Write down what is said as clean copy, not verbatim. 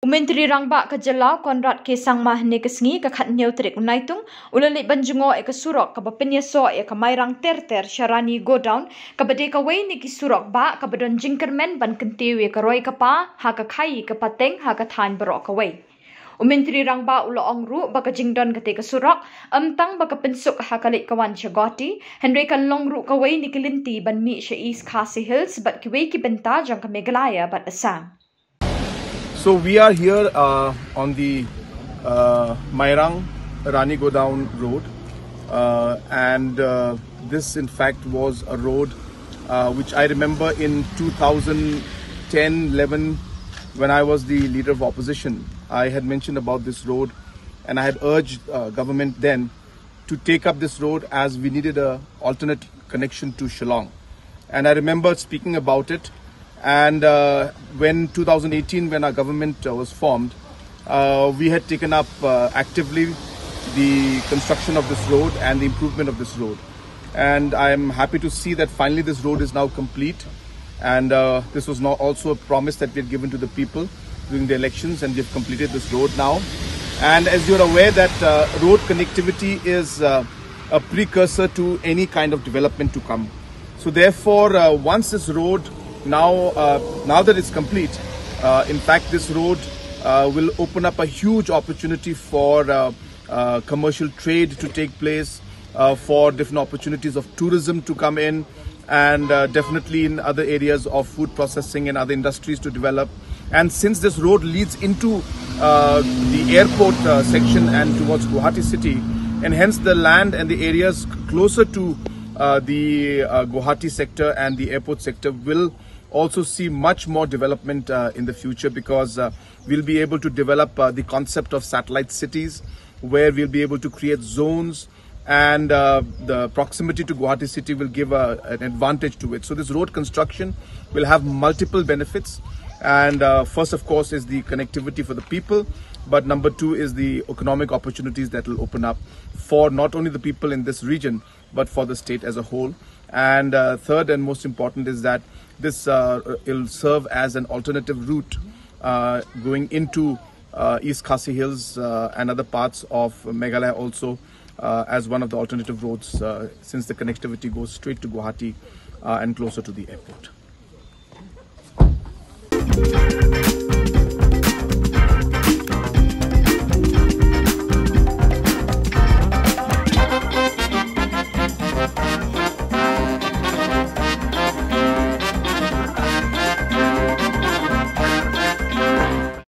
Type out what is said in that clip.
Menteri Rangba Kajalau Konrad ke Sangmah ne kesngi ka khat neutrik unaitung ulali banjungo e ka Surok ka bapinyaso e ka Mairang terter syarani go down ka bade ka wei ni ki Surok ba ka badon jingkermen ban kentewe ka roi ka pa ha ka khai ka pateng ha ka than baro ka wei. Menteri Rangba ulo ongru ba ka jingdon ka te ka Surok amtang ba ka pensuk ha ka leit kawan Shagoti Henry ka longru ka wei ni kilinti ban mi sha East Khasi Hills bat ki wei ki benta jang ka Meghalaya bat Assam. So we are here on the Mairang Rani Godown road and this in fact was a road which I remember in 2010-11 when I was the leader of opposition. I had mentioned about this road and I had urged government then to take up this road as we needed a alternate connection to Shillong. And I remember speaking about it. And when 2018, when our government was formed, we had taken up actively the construction of this road and the improvement of this road. And I am happy to see that finally this road is now complete. And this was also a promise that we had given to the people during the elections, and we have completed this road now. And as you're aware that road connectivity is a precursor to any kind of development to come. So therefore, once this road now that it's complete, in fact this road will open up a huge opportunity for commercial trade to take place, for different opportunities of tourism to come in, and definitely in other areas of food processing and other industries to develop. And since this road leads into the airport section and towards Guwahati city, and hence the land and the areas closer to the Guwahati sector and the airport sector will also see much more development in the future, because we'll be able to develop the concept of satellite cities, where we'll be able to create zones, and the proximity to Guwahati city will give an advantage to it. So this road construction will have multiple benefits, and first of course is the connectivity for the people, but number two is the economic opportunities that will open up for not only the people in this region but for the state as a whole. And third and most important is that this will serve as an alternative route going into East Khasi Hills and other parts of Meghalaya also, as one of the alternative roads, since the connectivity goes straight to Guwahati and closer to the airport.